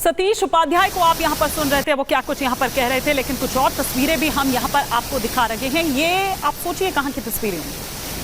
सतीश उपाध्याय को आप यहाँ पर सुन रहे थे, वो क्या कुछ यहाँ पर कह रहे थे, लेकिन कुछ और तस्वीरें भी हम यहाँ पर आपको दिखा रहे हैं। ये आप सोचिए कहाँ की तस्वीरें हैं।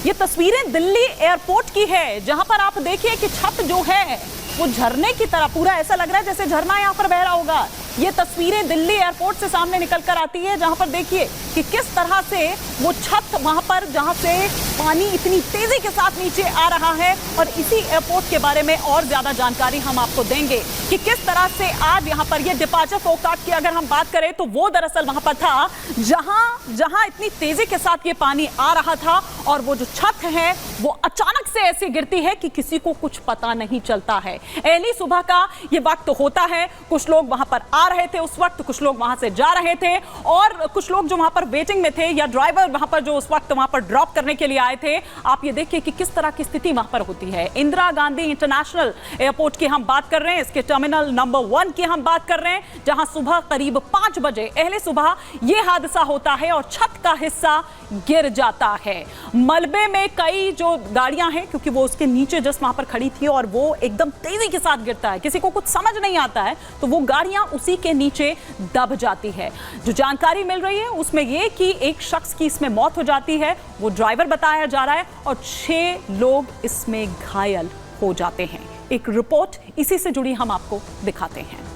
ये तस्वीरें दिल्ली एयरपोर्ट की है, जहाँ पर आप देखिए कि छत जो है वो झरने की तरह, पूरा ऐसा लग रहा है जैसे झरना यहाँ पर बह रहा होगा। ये तस्वीरें दिल्ली एयरपोर्ट से सामने निकल कर आती है, जहां पर देखिए कि किस तरह से वो छत वहां पर, जहां से पानी इतनी तेजी के साथ नीचे आ रहा है। और इसी एयरपोर्ट के बारे में और ज्यादा जानकारी हम आपको देंगे कि किस तरह से आज यहां पर ये डिपार्चर फोरकास्ट की अगर हम बात करें तो वो दरअसल वहां पर था जहां इतनी तेजी के साथ ये पानी आ रहा था और वो जो छत है वो अचानक से ऐसी गिरती है कि किसी को कुछ पता नहीं चलता है। पहली सुबह का ये वक्त होता है, कुछ लोग वहां पर आ रहे थे उस वक्त, कुछ लोग वहां से जा रहे थे और कुछ लोग जो वहां पर वेटिंग में थे या ड्राइवर वहां पर जो उस वक्त वहां पर ड्रॉप करने के लिए आए थे। आप ये देखिए कि किस तरह की स्थिति वहां पर होती है। इंदिरा गांधी इंटरनेशनल एयरपोर्ट की हम बात कर रहे हैं, इसके टर्मिनल नंबर 1 की हम बात कर रहे हैं, जहां सुबह करीब 5 बजे पहले सुबह यह हादसा होता है और छत का हिस्सा गिर जाता है। मलबे में कई जो गाड़ियां हैं, क्योंकि वो उसके नीचे जस्ट वहां पर खड़ी थी और वो एकदम तेजी के साथ गिरता है, किसी को कुछ समझ नहीं आता है तो वो गाड़ियां उसी के नीचे दब जाती है। जो जानकारी मिल रही है उसमें यह कि एक शख्स की इसमें मौत हो जाती है, वो ड्राइवर बताया जा रहा है, और 6 लोग इसमें घायल हो जाते हैं। एक रिपोर्ट इसी से जुड़ी हम आपको दिखाते हैं।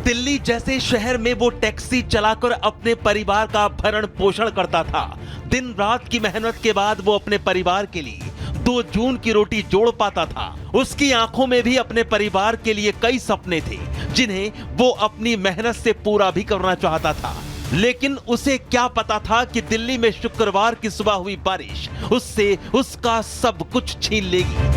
दिल्ली जैसे शहर में वो टैक्सी चलाकर अपने परिवार का भरण पोषण करता था। दिन रात की मेहनत के बाद वो अपने परिवार के लिए 2 जून की रोटी जोड़ पाता था। उसकी आंखों में भी अपने परिवार के लिए कई सपने थे, जिन्हें वो अपनी मेहनत से पूरा भी करना चाहता था। लेकिन उसे क्या पता था कि दिल्ली में शुक्रवार की सुबह हुई बारिश उससे उसका सब कुछ छीन लेगी।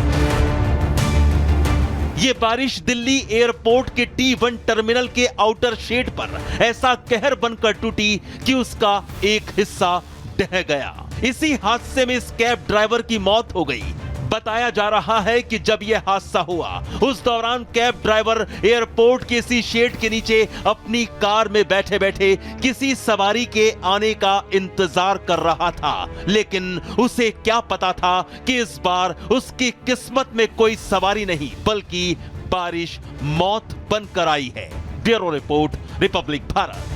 ये बारिश दिल्ली एयरपोर्ट के T1 टर्मिनल के आउटर शेड पर ऐसा कहर बनकर टूटी कि उसका एक हिस्सा ढह गया। इसी हादसे में इस कैब ड्राइवर की मौत हो गई। बताया जा रहा है कि जब यह हादसा हुआ उस दौरान कैब ड्राइवर एयरपोर्ट के इसी शेड के नीचे अपनी कार में बैठे बैठे किसी सवारी के आने का इंतजार कर रहा था। लेकिन उसे क्या पता था कि इस बार उसकी किस्मत में कोई सवारी नहीं बल्कि बारिश मौत बनकर आई है। Bureau report, Republic Bharat.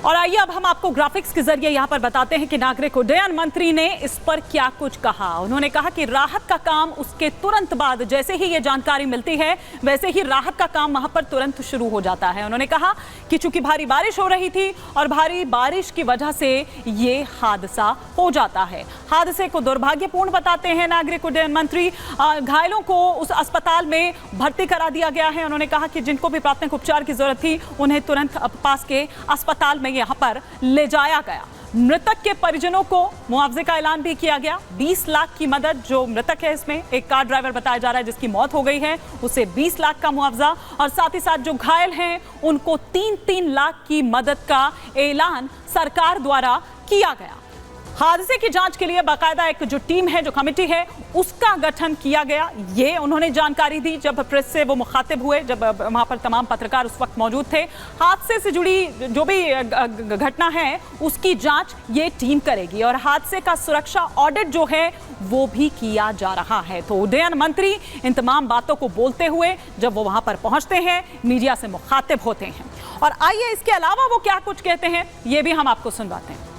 और आइए अब हम आपको ग्राफिक्स के जरिए यहां पर बताते हैं कि नागरिक उड्डयन मंत्री ने इस पर क्या कुछ कहा। उन्होंने कहा कि राहत का काम उसके तुरंत बाद, जैसे ही ये जानकारी मिलती है वैसे ही राहत का काम वहां पर तुरंत शुरू हो जाता है। उन्होंने कहा कि चूंकि भारी बारिश हो रही थी और भारी बारिश की वजह से ये हादसा हो जाता है। हादसे को दुर्भाग्यपूर्ण बताते हैं नागरिक उड्डयन मंत्री। घायलों को उस अस्पताल में भर्ती करा दिया गया है। उन्होंने कहा कि जिनको भी प्राथमिक उपचार की जरूरत थी उन्हें तुरंत पास के अस्पताल में यहां पर ले जाया गया। मृतक के परिजनों को मुआवजे का ऐलान भी किया गया। 20 लाख की मदद, जो मृतक है इसमें एक कार ड्राइवर बताया जा रहा है जिसकी मौत हो गई है, उसे 20 लाख का मुआवजा, और साथ ही साथ जो घायल हैं उनको 3-3 लाख की मदद का ऐलान सरकार द्वारा किया गया। हादसे की जांच के लिए बाकायदा एक जो टीम है, जो कमेटी है, उसका गठन किया गया। ये उन्होंने जानकारी दी जब प्रेस से वो मुखातिब हुए, जब वहां पर तमाम पत्रकार उस वक्त मौजूद थे। हादसे से जुड़ी जो भी घटना है उसकी जांच ये टीम करेगी और हादसे का सुरक्षा ऑडिट जो है वो भी किया जा रहा है। तो उड्डयन मंत्री इन तमाम बातों को बोलते हुए जब वो वहां पर पहुंचते हैं, मीडिया से मुखातिब होते हैं। और आइए इसके अलावा वो क्या कुछ कहते हैं ये भी हम आपको सुनवाते हैं।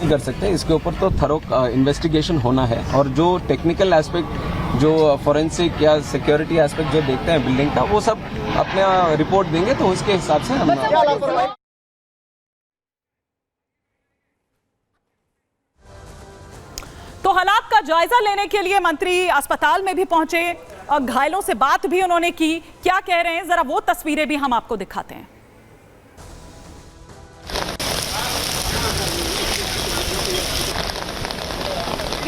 कर सकते हैं, इसके ऊपर तो थरो इन्वेस्टिगेशन होना है और जो टेक्निकल एस्पेक्ट, जो फॉरेंसिक या सिक्योरिटी एस्पेक्ट जो देखते हैं बिल्डिंग का, वो सब अपना रिपोर्ट देंगे तो उसके हिसाब से हम। तो हालात का जायजा लेने के लिए मंत्री अस्पताल में भी पहुंचे और घायलों से बात भी उन्होंने की। क्या कह रहे हैं जरा वो तस्वीरें भी हम आपको दिखाते हैं।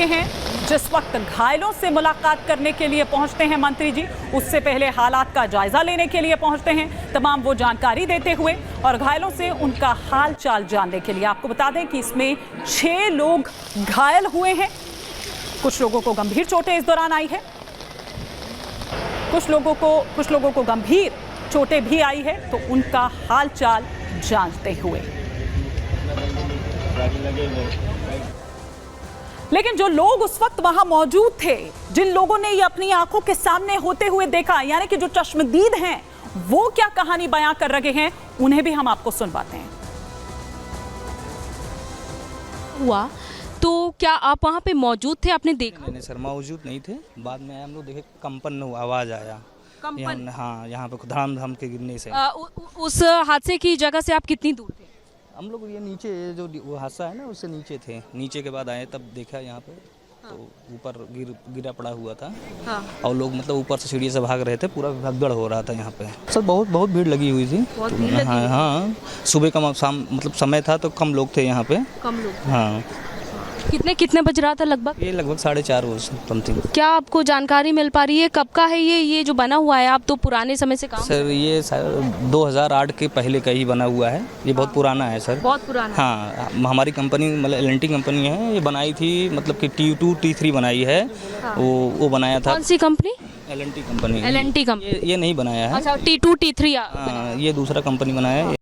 हैं जिस वक्त घायलों से मुलाकात करने के लिए पहुंचते हैं मंत्री जी, उससे पहले हालात का जायजा लेने के लिए पहुंचते हैं, तमाम वो जानकारी देते हुए और घायलों से उनका हाल चाल जानने के लिए। आपको बता दें कि इसमें 6 लोग घायल हुए हैं। कुछ लोगों को गंभीर चोटें इस दौरान आई है, कुछ लोगों को गंभीर चोटें भी आई है, तो उनका हाल चाल जांचते हुए। लेकिन जो लोग उस वक्त वहां मौजूद थे, जिन लोगों ने ये अपनी आंखों के सामने होते हुए देखा, यानी कि जो चश्मदीद हैं, वो क्या कहानी बयां कर रहे हैं, उन्हें भी हम आपको सुनवाते हैं। हुआ तो क्या आप वहाँ पे मौजूद थे, आपने देखा? नहीं सर, मौजूद नहीं थे। बाद में आए हम लोग, देखे कंपन आवाज़ आया। कंपन? हाँ, यहाँ पे धड़ाम धड़ाम के गिरने से। उस हादसे की जगह से आप कितनी दूर थे? हम लोग ये नीचे, जो वो हादसा है ना, उससे नीचे थे। नीचे के बाद आए तब देखा यहाँ पे, तो ऊपर गिरा पड़ा हुआ था। हाँ। और लोग मतलब ऊपर से सीढ़ी से भाग रहे थे, पूरा भगदड़ हो रहा था यहाँ पे। सर बहुत भीड़ लगी हुई थी। बहुत भीड़ लगी हाँ हुई? हाँ, सुबह का शाम मतलब समय था, तो कम लोग थे यहाँ पे। कम लोग? हाँ। कितने बज रहा था लगभग? ये लगभग 4:30 समथिंग। क्या आपको जानकारी मिल पा रही है कब का है ये जो बना हुआ है? आप तो पुराने समय से काम सर ये 2008 के पहले का ही बना हुआ है। ये बहुत पुराना है सर। बहुत पुराना? हाँ, हमारी कंपनी मतलब एल&टी कंपनी है, ये बनाई थी, मतलब कि T2 T3 बनाई है। हाँ। वो बनाया था। कौन सी company? L and T company. L&T company. ये नहीं बनाया है। अच्छा, T2 T3। हाँ, ये दूसरा कंपनी बनाया है।